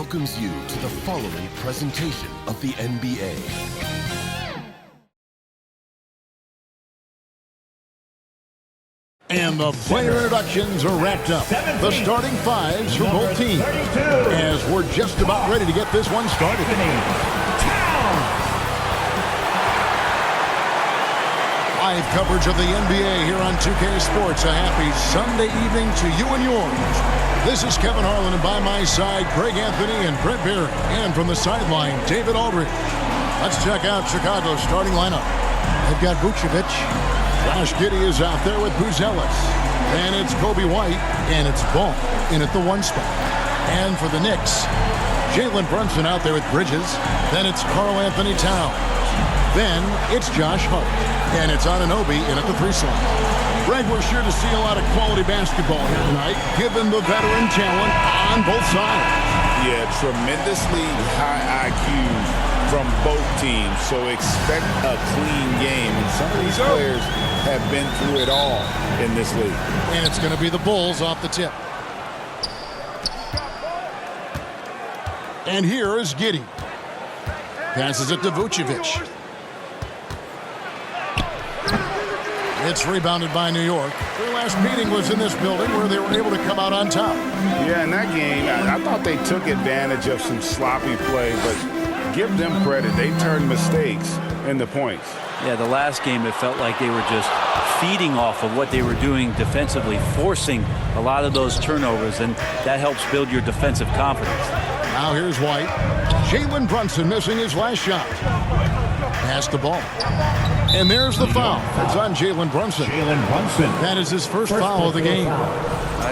welcomes you to the following presentation of the NBA. And the player introductions are wrapped up. The starting fives for both teams. As we're just about ready to get this one started. Live coverage of the NBA here on 2K Sports. A happy Sunday evening to you and yours. This is Kevin Harlan, and by my side, Greg Anthony and Brent Barry. And from the sideline, David Aldridge. Let's check out Chicago's starting lineup. They've got Vucevic. Josh Giddey is out there with Buzelis. And it's Kobe White. And it's Ball in at the 1 spot. And for the Knicks, Jalen Brunson out there with Bridges. Then it's Karl Anthony Towns. Then it's Josh Hart. And it's Anunoby in at the 3 slot. Greg, we're sure to see a lot of quality basketball here tonight, given the veteran talent on both sides. Yeah, tremendously high IQ from both teams, so expect a clean game. And some of these players have been through it all in this league. And it's going to be the Bulls off the tip. And here is Giddey. Passes it to Vucevic. It's rebounded by New York. Their last meeting was in this building where they were able to come out on top. Yeah, in that game, I thought they took advantage of some sloppy play, but give them credit. They turned mistakes into points. Yeah, the last game it felt like they were just feeding off of what they were doing defensively, forcing a lot of those turnovers, and that helps build your defensive confidence. Now here's White. Jalen Brunson missing his last shot. Pass the ball. And there's the foul. It's on Jalen Brunson. That is his first foul of the game.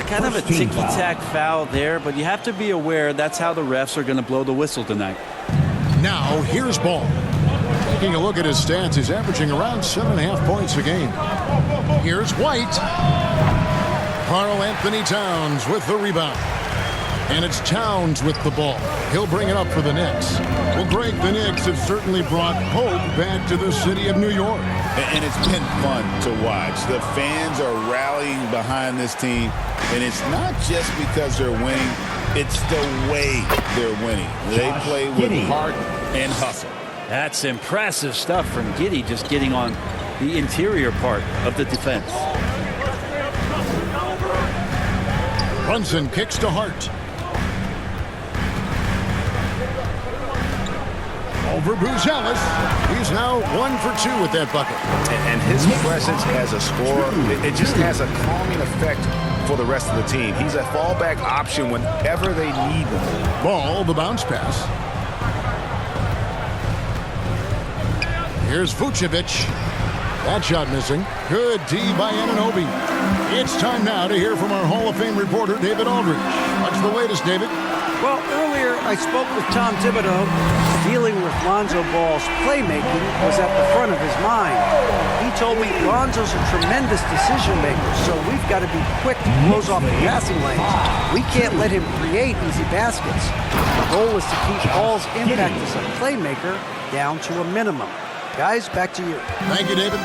Kind of a ticky-tack foul there, but you have to be aware that's how the refs are going to blow the whistle tonight. Now here's Ball. Taking a look at his stats, he's averaging around 7.5 points a game. Here's White. Karl Anthony Towns with the rebound. And it's Towns with the ball. He'll bring it up for the Knicks. Well, Greg, the Knicks have certainly brought hope back to the city of New York. And it's been fun to watch. The fans are rallying behind this team. And it's not just because they're winning. It's the way they're winning. They play with heart and hustle. That's impressive stuff from Giddey, just getting on the interior part of the defense. Brunson kicks to Hart. Over Buzelis. He's now 1 for 2 with that bucket. And his presence as a scorer, it just has a calming effect for the rest of the team. He's a fallback option whenever they need him. Ball, the bounce pass. Here's Vucevic. That shot missing. Good D by Anunoby. It's time now to hear from our Hall of Fame reporter, David Aldridge. What's the latest, David? Well, earlier I spoke with Tom Thibodeau. Dealing with Lonzo Ball's playmaking was at the front of his mind. He told me Lonzo's a tremendous decision maker, so we've got to be quick to close off the passing lanes. We can't let him create easy baskets. The goal is to keep Ball's impact as a playmaker down to a minimum. Guys, back to you. Thank you, David.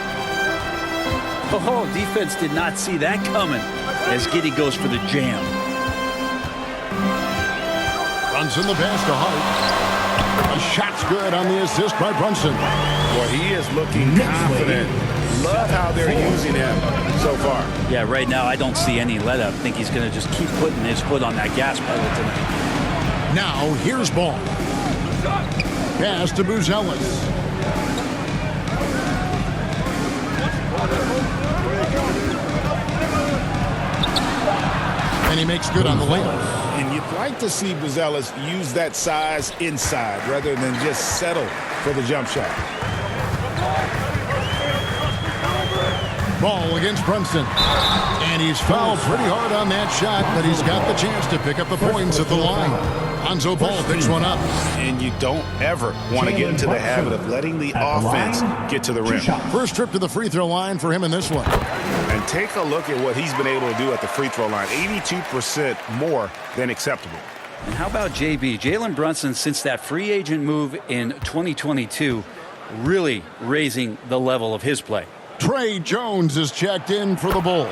Oh, defense did not see that coming as Giddey goes for the jam. Brunson the pass to Hart. A shot's good on the assist by Brunson. Well, he is looking confident. Love how they're using him so far. Yeah, right now I don't see any let up. I think he's going to just keep putting his foot on that gas pedal tonight. Now here's Ball. Pass to Buzelis. And he makes good on the layup. And you'd like to see Buzelis use that size inside rather than just settle for the jump shot. Ball against Brunson. And he's fouled pretty hard on that shot, but he's got the chance to pick up the points at the line. Lonzo Ball picks one up. And you don't ever want to get into the habit of letting the offense get to the rim. First trip to the free throw line for him in this one. And take a look at what he's been able to do at the free throw line. 82% more than acceptable. And how about JB? Jalen Brunson, since that free agent move in 2022, really raising the level of his play. Trey Jones is checked in for the Bulls.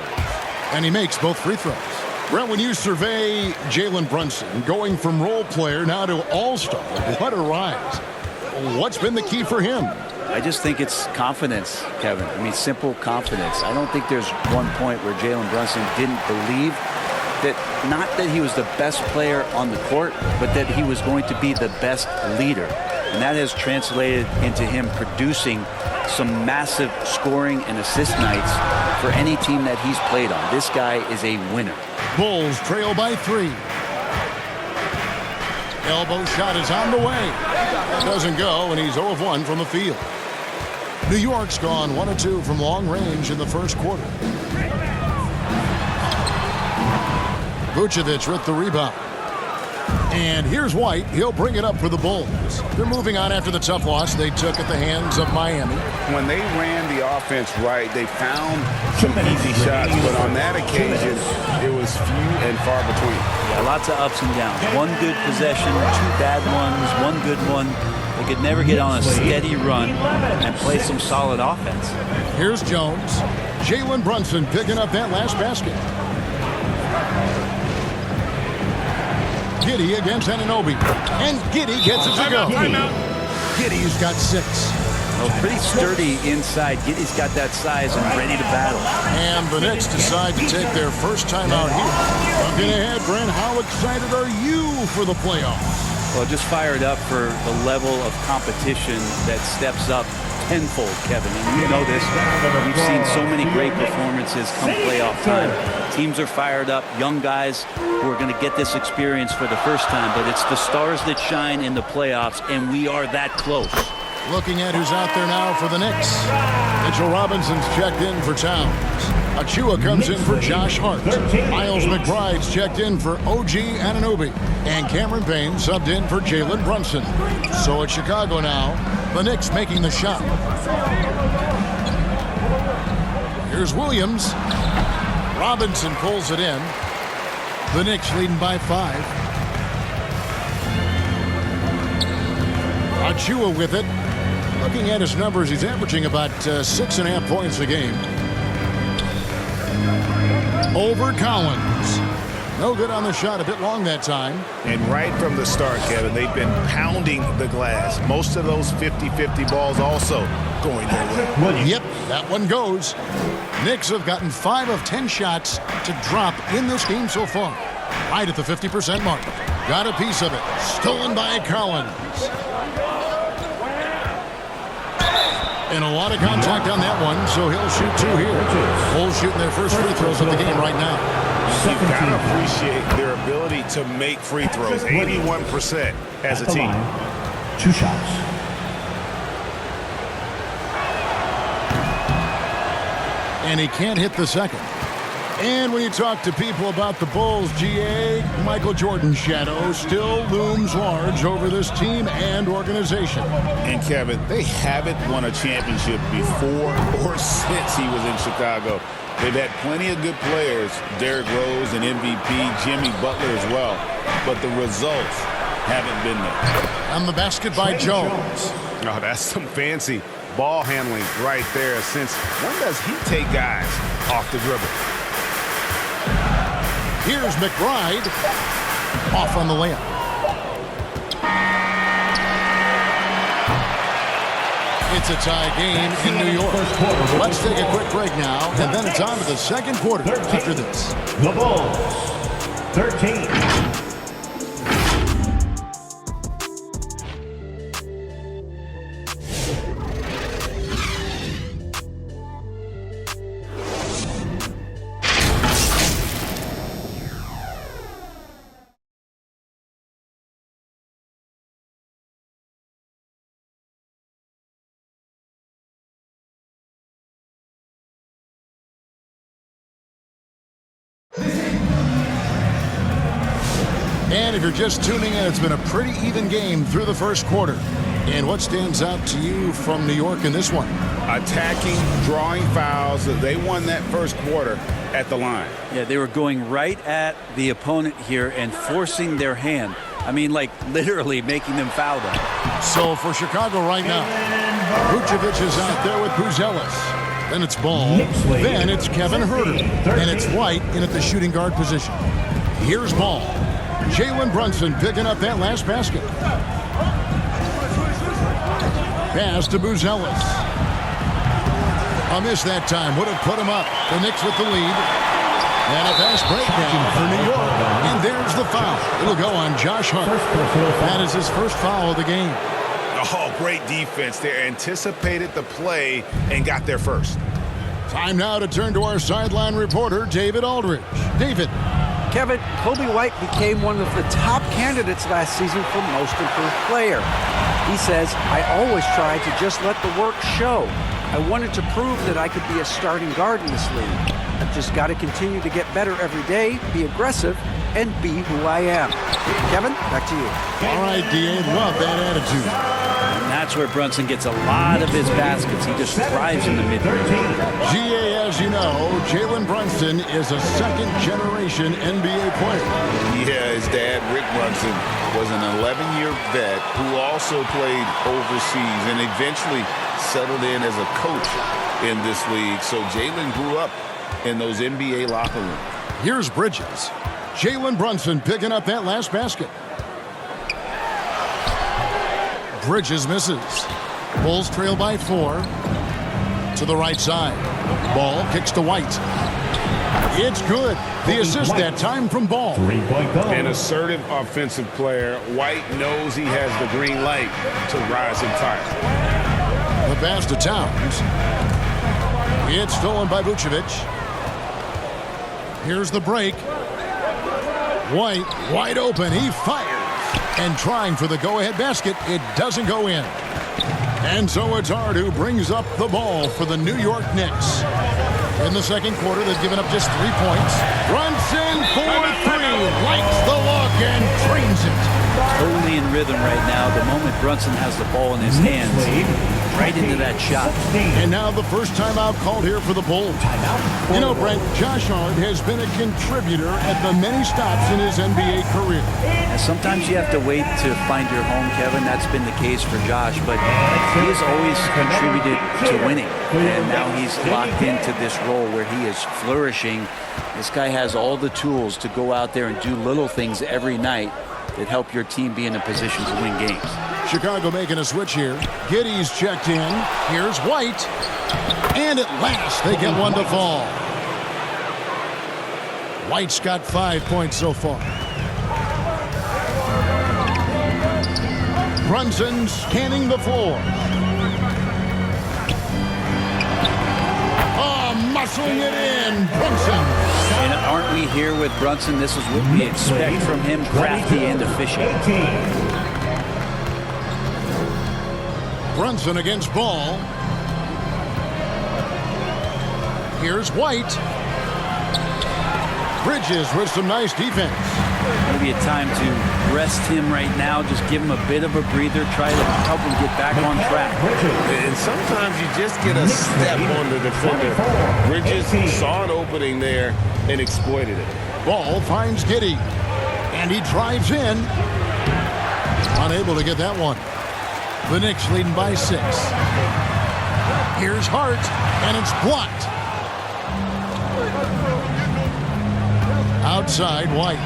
And he makes both free throws. Brent, when you survey Jalen Brunson, going from role player now to all-star, what a rise. What's been the key for him? I just think it's confidence, Kevin. I mean, simple confidence. I don't think there's one point where Jalen Brunson didn't believe that, not that he was the best player on the court, but that he was going to be the best leader. And that has translated into him producing some massive scoring and assist nights for any team that he's played on. This guy is a winner. Bulls trail by 3. Elbow shot is on the way. It doesn't go, and he's 0 of 1 from the field. New York's gone 1 of 2 from long range in the first quarter. Vucevic with the rebound. And here's White. He'll bring it up for the Bulls. They're moving on after the tough loss they took at the hands of Miami. When they ran the offense right, they found some easy shots, but on that occasion, it was few and far between. Yeah, lots of ups and downs. One good possession, 2 bad ones, 1 good one. They could never get on a steady run and play some solid offense. Here's Jones. Jalen Brunson picking up that last basket. Giddey against Anunoby. And Giddey gets it to go. Giddey's got 6. Well, pretty sturdy inside. Giddey's got that size and ready to battle. And the Knicks decide to take their first time out here. Looking ahead, Brent, how excited are you for the playoffs? Well, just fired up for the level of competition that steps up tenfold, Kevin. And you know this. We've seen so many great performances come playoff time. Teams are fired up, young guys who are going to get this experience for the first time. But it's the stars that shine in the playoffs, and we are that close. Looking at who's out there now for the Knicks. Mitchell Robinson's checked in for Towns. Achua comes in for Josh Hart. Miles McBride's checked in for OG Anunoby. And Cameron Payne subbed in for Jalen Brunson. So it's Chicago now. The Knicks making the shot. Here's Williams. Robinson pulls it in. The Knicks leading by 5. Achua with it. Looking at his numbers, he's averaging about 6.5 points a game. Over Collins. No good on the shot, a bit long that time. And right from the start, Kevin, they've been pounding the glass. Most of those 50-50 balls also going their way. Yep, that one goes. Knicks have gotten 5 of 10 shots to drop in this game so far. Right at the 50% mark. Got a piece of it. Stolen by Collins. And a lot of contact on that one, so he'll shoot 2 here. Bulls shooting their first free throws of the game right now. You've got to appreciate their ability to make free throws. 81% as a team. 2 shots. And he can't hit the second. And when you talk to people about the Bulls, GA, Michael Jordan's shadow still looms large over this team and organization. And Kevin, they haven't won a championship before or since he was in Chicago. They've had plenty of good players, Derrick Rose and MVP, Jimmy Butler as well, but the results haven't been there. And the basket by Jones. Oh, that's some fancy ball handling right there. Since when does he take guys off the dribble? Here's McBride. Off on the layup. It's a tie game in New York. Let's take a quick break now, and then it's on to the second quarter after this. The Bulls, 13. And if you're just tuning in, it's been a pretty even game through the first quarter. And what stands out to you from New York in this one? Attacking, drawing fouls. They won that first quarter at the line. Yeah, they were going right at the opponent here and forcing their hand. I mean, like literally making them foul them. So for Chicago right now, Vucevic is out there with Buzelis. Then it's Ball. Then it's Kevin Herter. And it's White in at the shooting guard position. Here's Ball. Jalen Brunson picking up that last basket. Pass to Buzelis. A miss that time would have put him up. The Knicks with the lead. And a fast breakdown for New York. And there's the foul. It'll go on Josh Hart. That is his first foul of the game. Oh, great defense there. Anticipated the play and got there first. Time now to turn to our sideline reporter, David Aldridge. David. Kevin, Kobe White became one of the top candidates last season for most improved player. He says, I always tried to just let the work show. I wanted to prove that I could be a starting guard in this league. I've just got to continue to get better every day, be aggressive, and be who I am. Kevin, back to you. All right, D.A., love that attitude. And that's where Brunson gets a lot of his baskets. He just thrives in the mid-range. G.A., as you know, Jalen Brunson is a second-generation NBA player. Yeah, his dad, Rick Brunson, was an 11-year vet who also played overseas and eventually settled in as a coach in this league. So Jalen grew up in those NBA locker rooms. Here's Bridges. Jalen Brunson picking up that last basket. Bridges misses. Bulls trail by 4. To the right side. Ball kicks to White. It's good. The assist that time from Ball. An assertive offensive player. White knows he has the green light to rise and fire. The pass to Towns. It's stolen by Vucevic. Here's the break. White wide open. He fires. And trying for the go-ahead basket. It doesn't go in. And so it's Hart who brings up the ball for the New York Knicks. In the second quarter, they've given up just 3 points. Brunson for 3. Likes the look and trains it. Totally in rhythm right now. The moment Brunson has the ball in his hands, right into that shot. And now the first timeout called here for the Bulls. You know, Brent, Josh Hart has been a contributor at the many stops in his NBA career. And sometimes you have to wait to find your home, Kevin. That's been the case for Josh, but he has always contributed to winning. And now he's locked into this role where he is flourishing. This guy has all the tools to go out there and do little things every night that help your team be in a position to win games. Chicago making a switch here. Giddey's checked in. Here's White. And at last, they get one to fall. White's got 5 points so far. Brunson scanning the floor. Oh, muscling it in. Brunson. And aren't we here with Brunson? This is what we expect from him, crafty and efficient. Brunson against Ball. Here's White. Bridges with some nice defense. Maybe a time to rest him right now. Just give him a bit of a breather. Try to help him get back on track. And sometimes you just get a step on the defender. Bridges saw an opening there and exploited it. Ball finds Giddey. And he drives in. Unable to get that one. The Knicks leading by 6. Here's Hart, and it's blocked. Outside, White.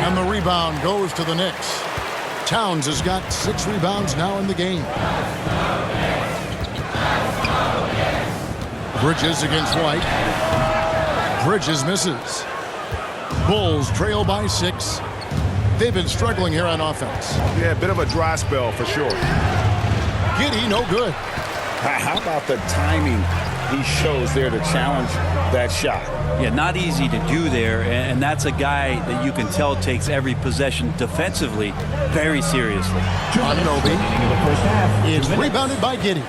And the rebound goes to the Knicks. Towns has got 6 rebounds now in the game. Bridges against White. Bridges misses. Bulls trail by 6. They've been struggling here on offense. Yeah, a bit of a dry spell for sure. Giddey, no good. How about the timing he shows there to challenge that shot? Yeah, not easy to do there, and that's a guy that you can tell takes every possession defensively very seriously. Anunoby is rebounded by Giddey.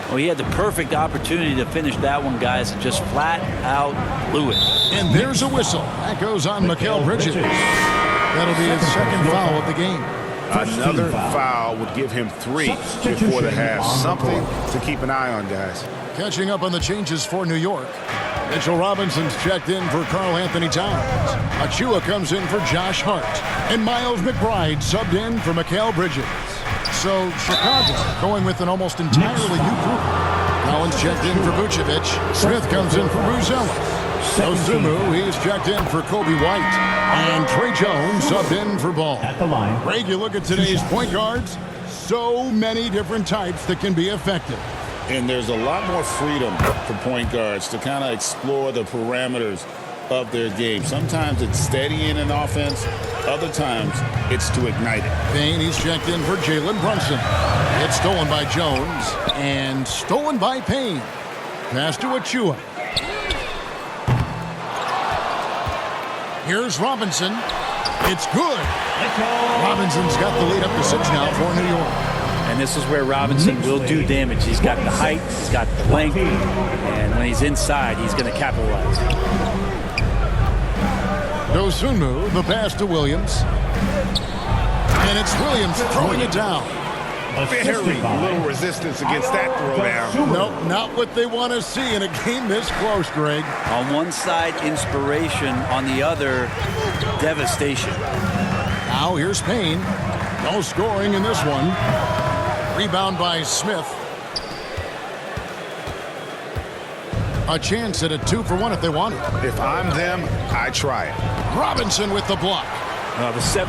Well, he had the perfect opportunity to finish that one, guys, and just flat out blew it. And there's a whistle. That goes on Mikal Bridges. That'll be his second foul of the game. Another foul would give him 3 before the half. Something to keep an eye on, guys. Catching up on the changes for New York. Mitchell Robinson's checked in for Karl Anthony Towns. Achua comes in for Josh Hart. And Miles McBride subbed in for Mikal Bridges. So Chicago going with an almost entirely new group. Collins checked in for Vucevic. Smith comes in for Ruzella. Osumu, he's checked in for Kobe White. And Trey Jones subbed in for Ball. At the line. Greg, you look at today's point guards, so many different types that can be effective. And there's a lot more freedom for point guards to kind of explore the parameters of their game. Sometimes it's steadying an offense. Other times it's to ignite it. Payne, he's checked in for Jalen Brunson. It's stolen by Jones and stolen by Payne. Pass to Achua. Here's Robinson. It's good. Robinson's got the lead up to 6 now for New York. And this is where Robinson will do damage. He's got the height, he's got the length, and when he's inside, he's going to capitalize. Osunmu, the pass to Williams. And it's Williams throwing it down. Very little resistance against that throwdown. Nope, not what they want to see in a game this close, Greg. On one side, inspiration. On the other, devastation. Now here's Payne. No scoring in this one. Rebound by Smith. A chance at a 2-for-1 if they want it. If I'm them, I try it. Robinson with the block. The 7'4"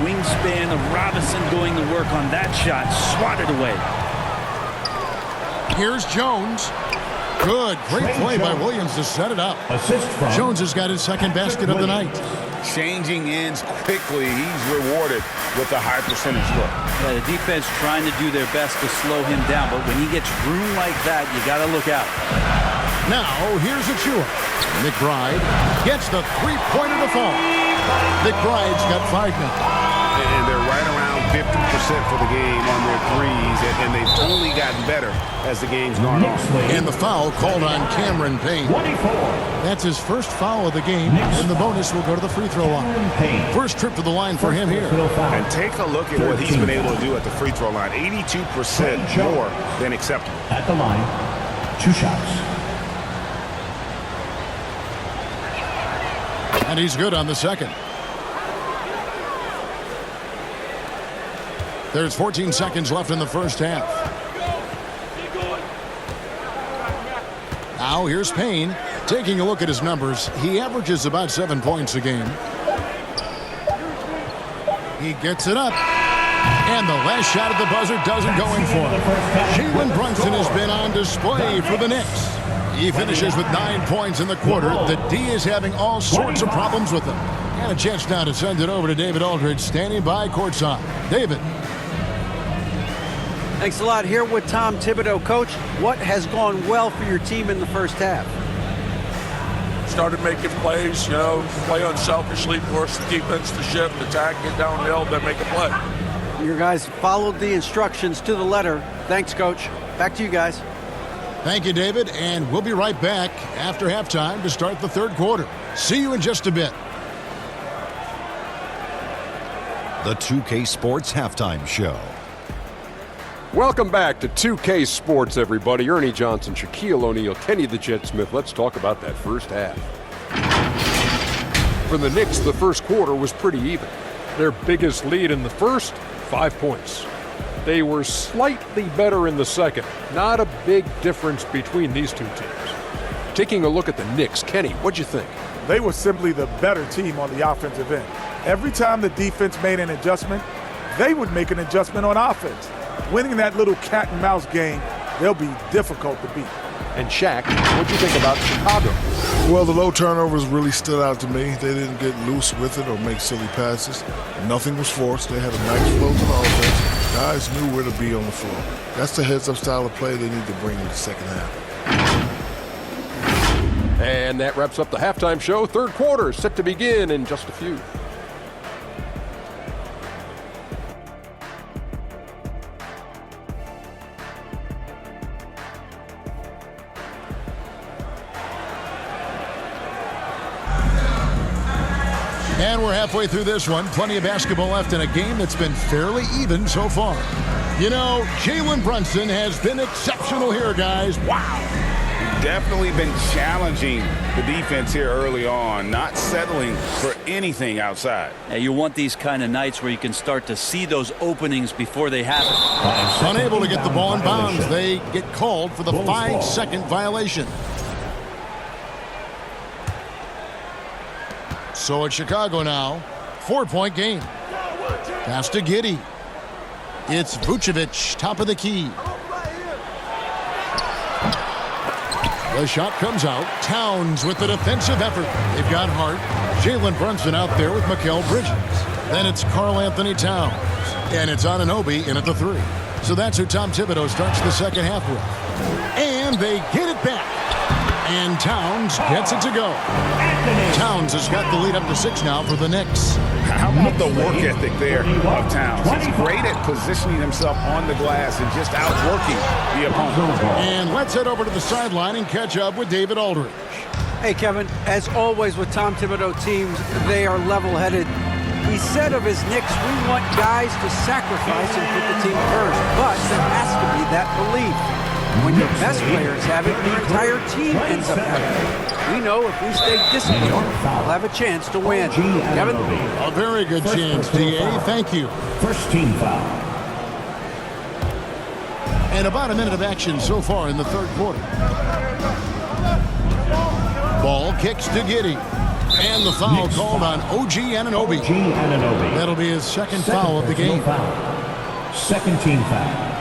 wingspan of Robinson doing the work on that shot, swatted away. Here's Jones. Good, great play by Williams to set it up. Assist from Jones has got his second basket of the night. Changing ends quickly. He's rewarded with a high percentage look. Yeah, the defense trying to do their best to slow him down, but when he gets room like that, you got to look out. Now, here's Achua. McBride gets the three-pointer to fall. McBride's got 5 now. And they're right around 50% for the game on their threes, and they've only gotten better as the game's gone on. And the foul called on Cameron Payne. 24. That's his first foul of the game, and the bonus will go to the free throw line. First trip to the line for him here. And take a look at what he's been able to do at the free throw line. 82% more than acceptable. At the line. 2 shots. And he's good on the second. There's 14 seconds left in the first half. Now here's Payne. Taking a look at his numbers, he averages about 7 points a game. He gets it up. And the last shot at the buzzer doesn't go in for him. Jalen Brunson has been on display for the Knicks. He finishes with 9 points in the quarter. The D is having all sorts of problems with him. And a chance now to send it over to David Aldridge, standing by courtside. David. Thanks a lot. Here with Tom Thibodeau. Coach, what has gone well for your team in the first half? Started making plays, play unselfishly, force the defense to shift, attack, get downhill, then make a play. Your guys followed the instructions to the letter. Thanks, Coach. Back to you guys. Thank you, David, and we'll be right back after halftime to start the third quarter. See you in just a bit. The 2K Sports Halftime Show. Welcome back to 2K Sports, everybody. Ernie Johnson, Shaquille O'Neal, Kenny the Jet Smith. Let's talk about that first half. For the Knicks, the first quarter was pretty even. Their biggest lead in the first, 5 points. They were slightly better in the second. Not a big difference between these two teams. Taking a look at the Knicks, Kenny, what'd you think? They were simply the better team on the offensive end. Every time the defense made an adjustment, they would make an adjustment on offense. Winning that little cat and mouse game, they'll be difficult to beat. And Shaq, what'd you think about Chicago? Well, the low turnovers really stood out to me. They didn't get loose with it or make silly passes. Nothing was forced. They had a nice flow to the offense. Guys knew where to be on the floor. That's the heads-up style of play they need to bring in the second half. And that wraps up the halftime show. Third quarter set to begin in just a few. And we're halfway through this one. Plenty of basketball left in a game that's been fairly even so far. You know, Jalen Brunson has been exceptional here, guys. Wow. definitely been challenging the defense here early on, not settling for anything outside. Yeah, you want these kind of nights where you can start to see those openings before they happen. Unable to get the ball in bounds, they get called for the 5-second violation. So it's Chicago now, 4-point game. Pass to Giddey. It's Vucevic, top of the key. The shot comes out. Towns with the defensive effort. They've got Hart. Jalen Brunson out there with Mikal Bridges. Then it's Karl Anthony Towns. And it's Anunoby in at the 3. So that's who Tom Thibodeau starts the second half with. And they get it back. And Towns gets it to go. Towns has got the lead up to 6 now for the Knicks. How about the work ethic there of Towns? He's great at positioning himself on the glass and just outworking the opponent. And let's head over to the sideline and catch up with David Aldridge. Hey, Kevin, as always with Tom Thibodeau teams, they are level-headed. He said of his Knicks, we want guys to sacrifice and put the team first, but there has to be that belief. When your best players have it, your entire team ends up having it. We know if we stay disciplined, we'll have a chance to win. Kevin? A very good chance, D.A. Thank you. First team foul. And about a minute of action so far in the third quarter. Ball kicks to Giddey. And the foul called on OG Anunoby. That'll be his second foul of the game. Second team foul.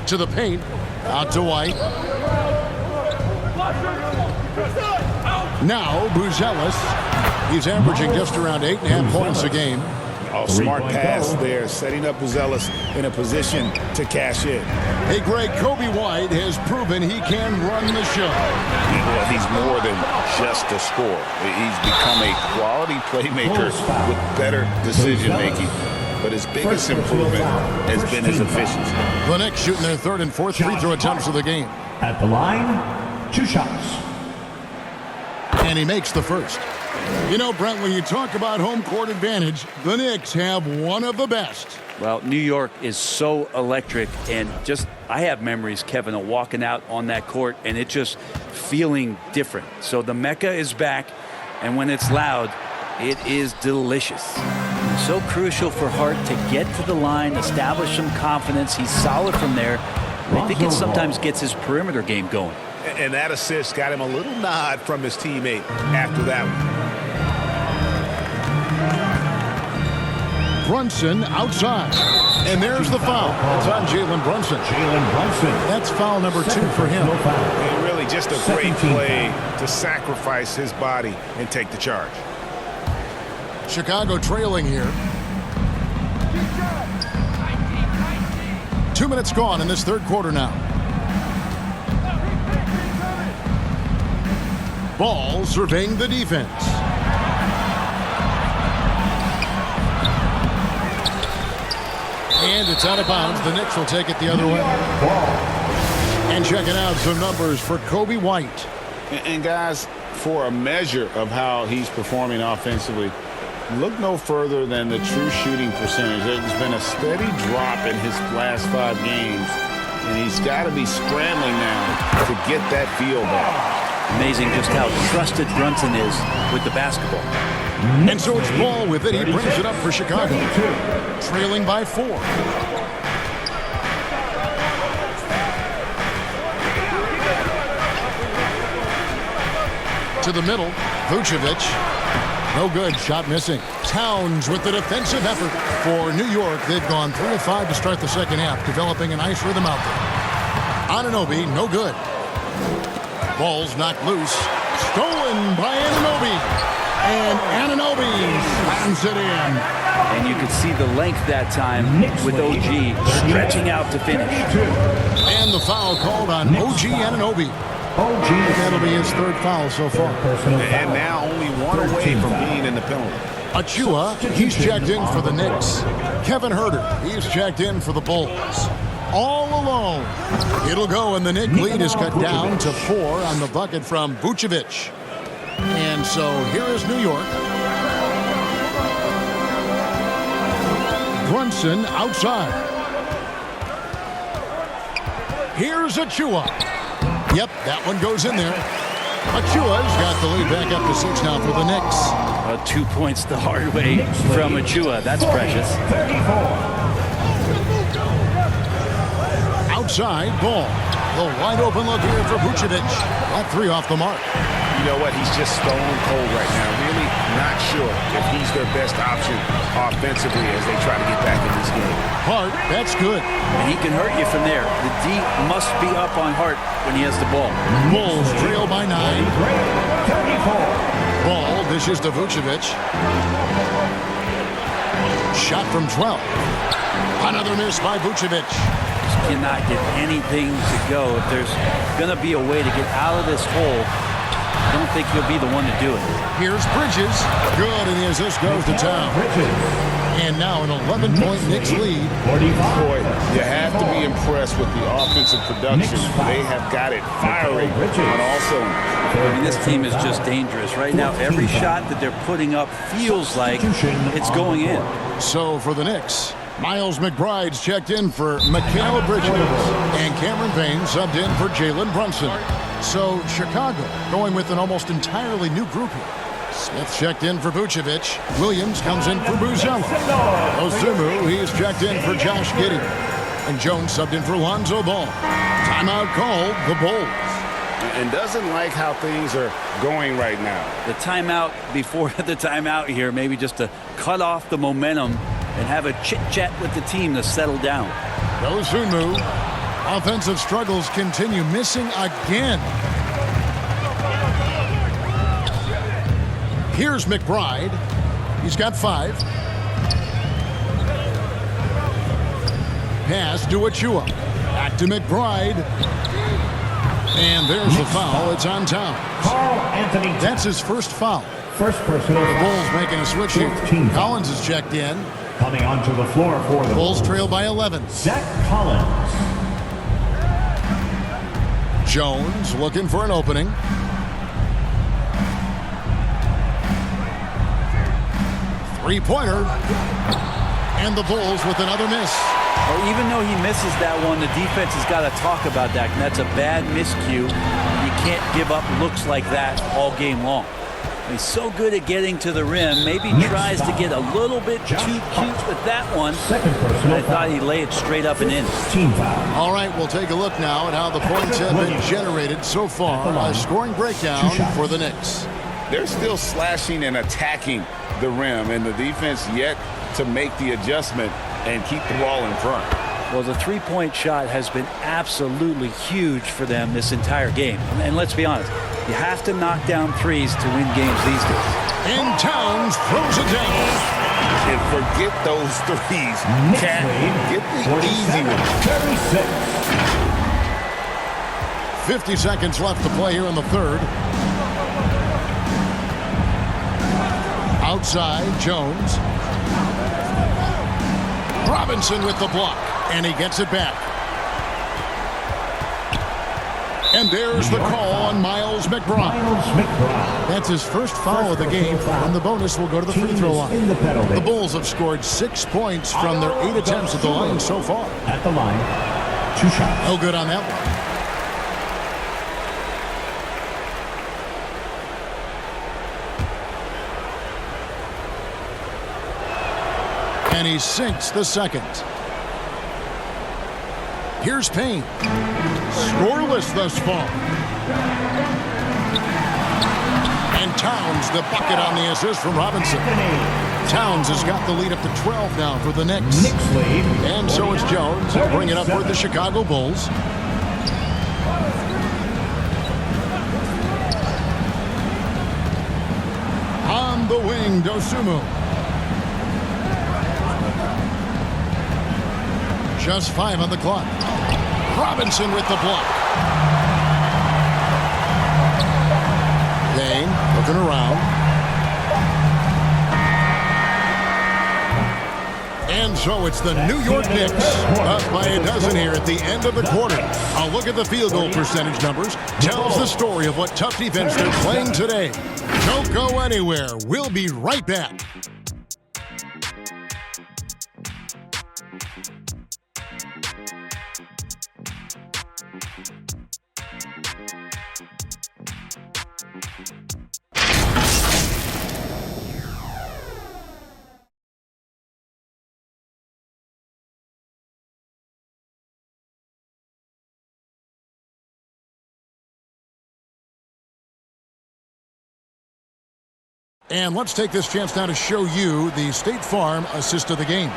To the paint, out to White. Now Buzelis. He's averaging just around 8.5 points a game. Oh, smart pass there, setting up Buzelis in a position to cash in. Hey, Greg, Kobe White has proven he can run the show. Well, he's more than just a scorer. He's become a quality playmaker with better decision-making. But his biggest improvement has been his efficiency. The Knicks shooting their third and fourth free throw attempts of the game. At the line, 2 shots. And he makes the first. You know, Brent, when you talk about home court advantage, the Knicks have one of the best. Well, New York is so electric, and just I have memories, Kevin, of walking out on that court and it just feeling different. So the Mecca is back, and when it's loud, it is delicious. So crucial for Hart to get to the line, establish some confidence. He's solid from there. I think it sometimes gets his perimeter game going. And that assist got him a little nod from his teammate after that one. Brunson outside. And there's the foul. It's on Jalen Brunson. That's foul number 2 for him. And really just a great play to sacrifice his body and take the charge. Chicago trailing here. 2 minutes gone in this third quarter now. Ball surveying the defense. And it's out of bounds. The Knicks will take it the other way. And checking out some numbers for Kobe White. And guys, for a measure of how he's performing offensively, look no further than the true shooting percentage. There's been a steady drop in his last 5 games, and he's got to be scrambling now to get that feel back. Amazing just how trusted Brunson is with the basketball. And so it's Ball with it. He brings it up for Chicago. Trailing by 4. To the middle, Vucevic. No good, shot missing. Towns with the defensive effort for New York. They've gone 3 of 5 to start the second half, developing a nice rhythm out there. Anunoby, no good. Ball's knocked loose. Stolen by Anunoby. And Anunoby slams it in. And you could see the length that time with OG stretching out to finish. And the foul called on OG Anunoby. That'll be his 3rd foul so far. And now only 1 away from being in the penalty. Achua, he's checked in for the Knicks. Kevin Huerter, he's checked in for the Bulls. All alone. It'll go, and the Knicks lead is cut down to 4 on the bucket from Vucevic. And so here is New York. Brunson outside. Here's Achua. Yep, that one goes in there. Achua's got the lead back up to 6 now for the Knicks. 2 points the hard way from Achua. That's precious. Outside ball. The wide open look here for Vucevic. That 3 off the mark. You know what? He's just stone cold right now. Really not sure if he's their best option offensively as they try to get back in this game. Hart, that's good. And he can hurt you from there. The D must be up on Hart when he has the ball. Bulls trail by 9. Ball dishes to Vucevic. Shot from 12. Another miss by Vucevic. Just cannot get anything to go. If there's going to be a way to get out of this hole, I don't think he'll be the one to do it. Here's Bridges. Good, and the assist goes to Town. And now an 11-point Knicks lead. Boy, you have to be impressed with the offensive production. They have got it firing on all cylinders. I mean, this team is just dangerous. Right now, every shot that they're putting up feels like it's going in. So for the Knicks, Miles McBride's checked in for Mikal Bridges. And Cameron Payne subbed in for Jalen Brunson. So Chicago going with an almost entirely new group here. Smith checked in for Vucevic. Williams comes in for Buzella. Osumu, he's checked in for Josh Giddey. And Jones subbed in for Lonzo Ball. Timeout called the Bulls. And doesn't like how things are going right now. The timeout before the timeout here, maybe just to cut off the momentum and have a chit-chat with the team to settle down. Osumu. Offensive struggles continue, missing again. Here's McBride. He's got 5. Pass to Achua. Back to McBride. And there's the foul. It's on Towns. That's his first foul. First personal. The Bulls making a switch here. Collins is checked in. Coming onto the floor for the Bulls trail by 11. Zach Collins. Jones looking for an opening. Three-pointer. And the Bulls with another miss. Well, even though he misses that one, the defense has got to talk about that. And that's a bad miscue. You can't give up looks like that all game long. He's so good at getting to the rim. Maybe tries to get a little bit too cute with that one. I thought he'd lay it straight up and in. All right, we'll take a look now at how the points have been generated so far. A scoring breakdown for the Knicks. They're still slashing and attacking the rim, and the defense yet to make the adjustment and keep the ball in front. Well, the three-point shot has been absolutely huge for them this entire game. And let's be honest, you have to knock down threes to win games these days. And Towns throws it down. And forget those threes. Cat, get the easy one. 50 seconds left to play here in the third. Outside, Jones. Robinson with the block, and he gets it back. And there's the call on Miles McBride. That's his first foul of the game, and the bonus will go to the free throw line. The Bulls have scored 6 points from their 8 attempts at the line so far. At the line, 2 shots. No good on that one. And he sinks the second. Here's Payne. Scoreless thus far. And Towns the bucket on the assist from Robinson. Towns has got the lead up to 12 now for the Knicks. And so is Jones. He'll bring it up for the Chicago Bulls. On the wing, Dosunmu. Just 5 on the clock. Robinson with the block. Payne looking around. And so it's the New York Knicks up by a dozen here at the end of the quarter. A look at the field goal percentage numbers tells the story of what tough defense they're playing today. Don't go anywhere. We'll be right back. And let's take this chance now to show you the State Farm assist of the game.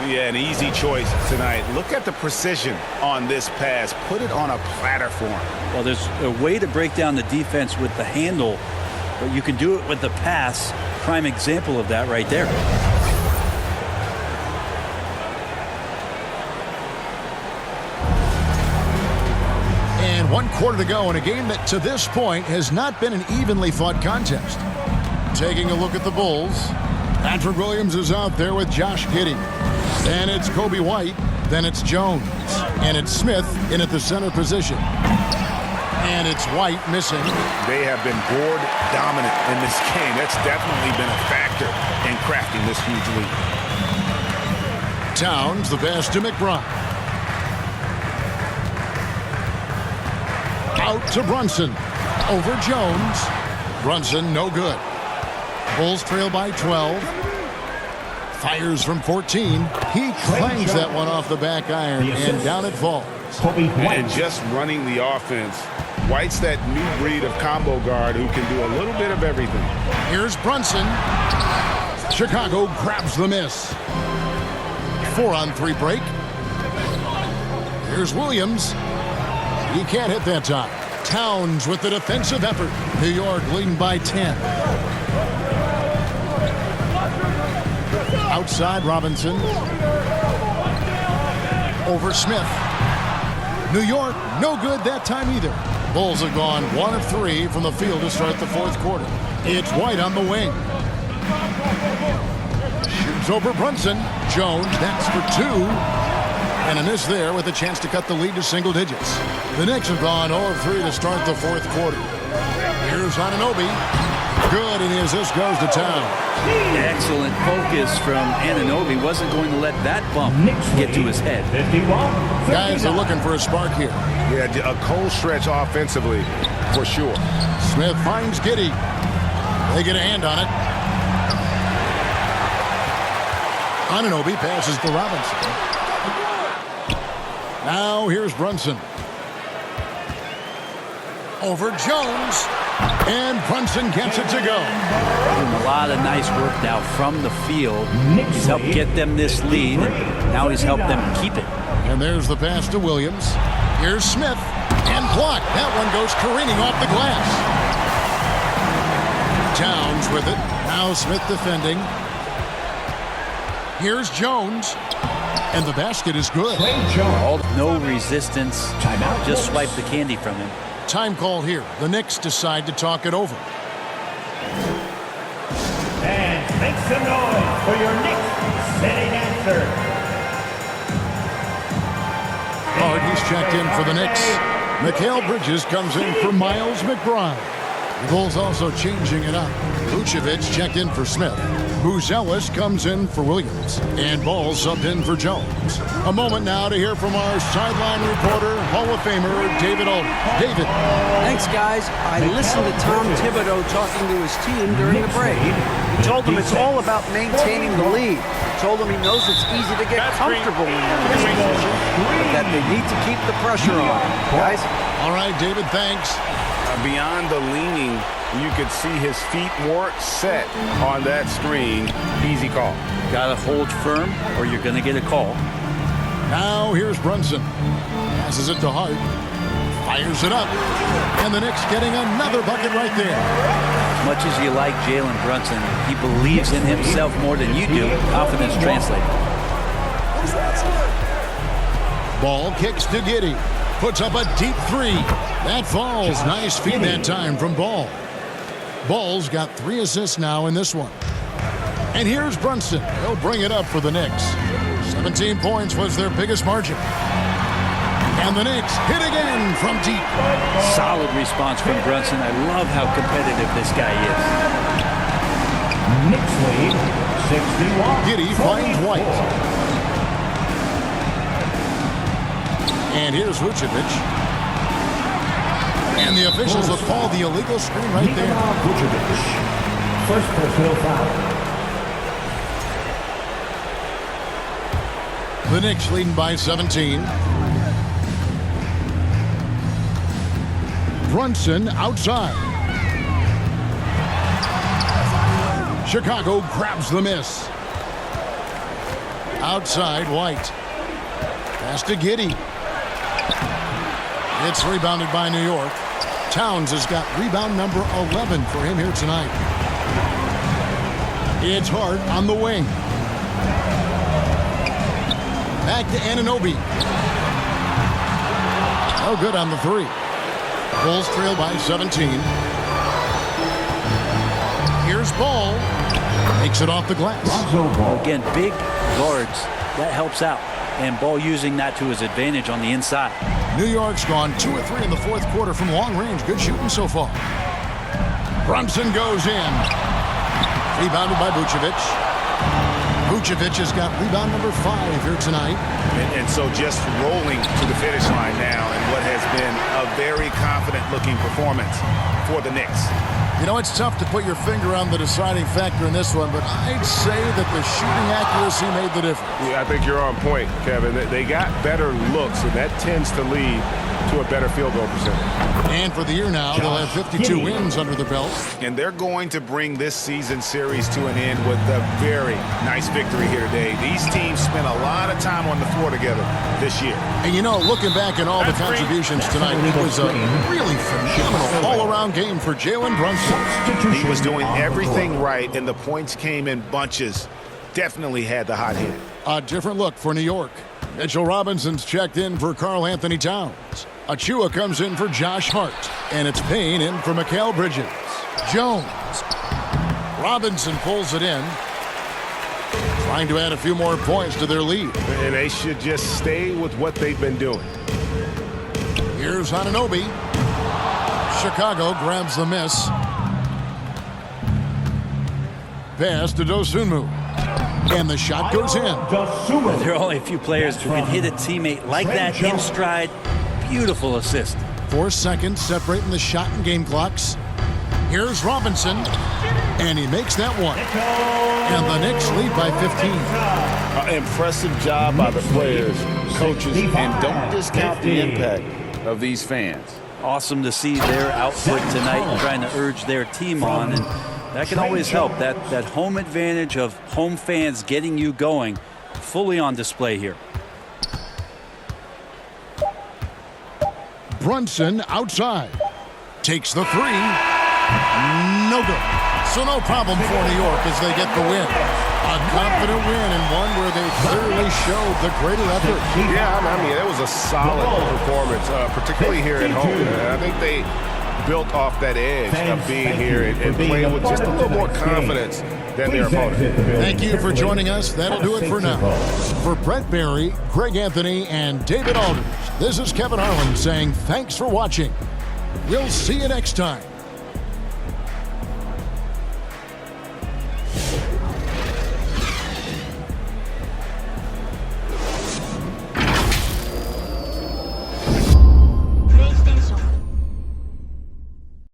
Yeah, an easy choice tonight. Look at the precision on this pass. Put it on a platter for him. Well, there's a way to break down the defense with the handle, but you can do it with the pass. Prime example of that right there. And 1 quarter to go in a game that to this point has not been an evenly fought contest. Taking a look at the Bulls. Patrick Williams is out there with Josh Giddey. Then it's Kobe White. Then it's Jones. And it's Smith in at the center position. And it's White missing. They have been board dominant in this game. That's definitely been a factor in crafting this huge lead. Towns, the pass to McBride. Out to Brunson. Over Jones. Brunson, no good. Bulls trail by 12. Fires from 14. He clangs that one off the back iron, and down it falls. And just running the offense. White's that new breed of combo guard who can do a little bit of everything. Here's Brunson. Chicago grabs the miss. 4-on-3 break. Here's Williams. He can't hit that time. Towns with the defensive effort. New York leading by 10. Outside Robinson. Over Smith. New York, no good that time either. Bulls have gone 1 of 3 from the field to start the 4th quarter. It's White on the wing. Shoots over Brunson. Jones, that's for 2. And a miss there with a chance to cut the lead to single digits. The Knicks have gone 0 of 3 to start the 4th quarter. Here's Anunoby. Good, and his assist goes to Town. Excellent focus from Anunoby. Wasn't going to let that bump get to his head. Guys are looking for a spark here. Yeah, a cold stretch offensively, for sure. Smith finds Giddey. They get a hand on it. Anunoby passes to Robinson. Now here's Brunson. Over Jones. And Brunson gets it to go. Doing a lot of nice work now from the field. He's helped get them this lead. Now he's helped them keep it. And there's the pass to Williams. Here's Smith. And blocked. That one goes careening off the glass. Towns with it. Now Smith defending. Here's Jones. And the basket is good. No resistance. Just swipe the candy from him. Time call here. The Knicks decide to talk it over. And make some noise for your Knicks sitting answer. Hard, he's checked in for the Knicks. Mikal Bridges comes in for Miles McBride. The Bulls also changing it up. Vucevic checked in for Smith. Buzelis comes in for Williams. And Ball subbed in for Jones. A moment now to hear from our sideline reporter, Hall of Famer David Alden. David. Thanks, guys. I listened to Tom Thibodeau talking to his team during the break. He told them it's all about maintaining the lead. He told them he knows it's easy to get comfortable when you're in this position, but that they need to keep the pressure on. Guys? All right, David, thanks. Beyond the leaning, you could see his feet weren't set on that screen. Easy call. Got to hold firm or you're going to get a call. Now here's Brunson. Passes it to Hart. Fires it up. And the Knicks getting another bucket right there. As much as you like Jalen Brunson, he believes in himself more than you do. Confidence translated. Ball kicks to Giddey. Puts up a deep 3. That falls. Nice feed that time from Ball. Ball's got 3 assists now in this one. And here's Brunson. He'll bring it up for the Knicks. 17 points was their biggest margin. And the Knicks hit again from deep. Solid response from Brunson. I love how competitive this guy is. Knicks lead 61. Giddey finds White. And here's Vucevic. And the officials will call the illegal screen right there. First personal foul. The Knicks leading by 17. Brunson outside. Chicago grabs the miss. Outside, White. Pass to Giddey. It's rebounded by New York. Towns has got rebound number 11 for him here tonight. It's Hart on the wing. Back to Anunoby. No good on the three. Bulls trail by 17. Here's Ball. Takes it off the glass. Again, big guards. That helps out. And Ball using that to his advantage on the inside. New York's gone 2 of 3 in the fourth quarter from long range. Good shooting so far. Brunson goes in. Rebounded by Vucevic. Vucevic has got rebound number 5 here tonight. And so just rolling to the finish line now in what has been a very confident-looking performance for the Knicks. You know, it's tough to put your finger on the deciding factor in this one, but I'd say that the shooting accuracy made the difference. Yeah, I think you're on point, Kevin. They got better looks, and that tends to lead to a better field goal percentage. And for the year now, they'll have 52 wins under their belt. And they're going to bring this season series to an end with a very nice victory here today. These teams spent a lot of time on the floor together this year. And you know, looking back at all the contributions tonight, it was a really phenomenal all-around game for Jalen Brunson. He was doing everything right, and the points came in bunches. Definitely had the hot hand. A different look for New York. Mitchell Robinson's checked in for Karl Anthony Towns. Achua comes in for Josh Hart. And it's Payne in for Mikal Bridges. Jones. Robinson pulls it in. Trying to add a few more points to their lead. And they should just stay with what they've been doing. Here's Anunoby. Chicago grabs the miss. Pass to Dosunmu. And the shot goes in. There are only a few players who can hit a teammate like that in stride. Beautiful assist. 4 seconds separating the shot and game clocks. Here's Robinson. And he makes that one. And the Knicks lead by 15. Impressive job by the players, coaches, and don't discount the impact of these fans. Awesome to see their output tonight, trying to urge their team on. And that can always help. That home advantage of home fans getting you going fully on display here. Brunson outside. Takes the three. No good. So no problem for New York as they get the win. A confident win and one where they clearly showed the greater effort. Yeah, I mean, it was a solid performance, particularly here at home. I think they built off that edge of being here and playing with just a little more confidence than their opponent. Thank you for joining us. That'll do it for now. For Brett Barry, Greg Anthony, and David Aldridge, this is Kevin Harlan saying thanks for watching. We'll see you next time.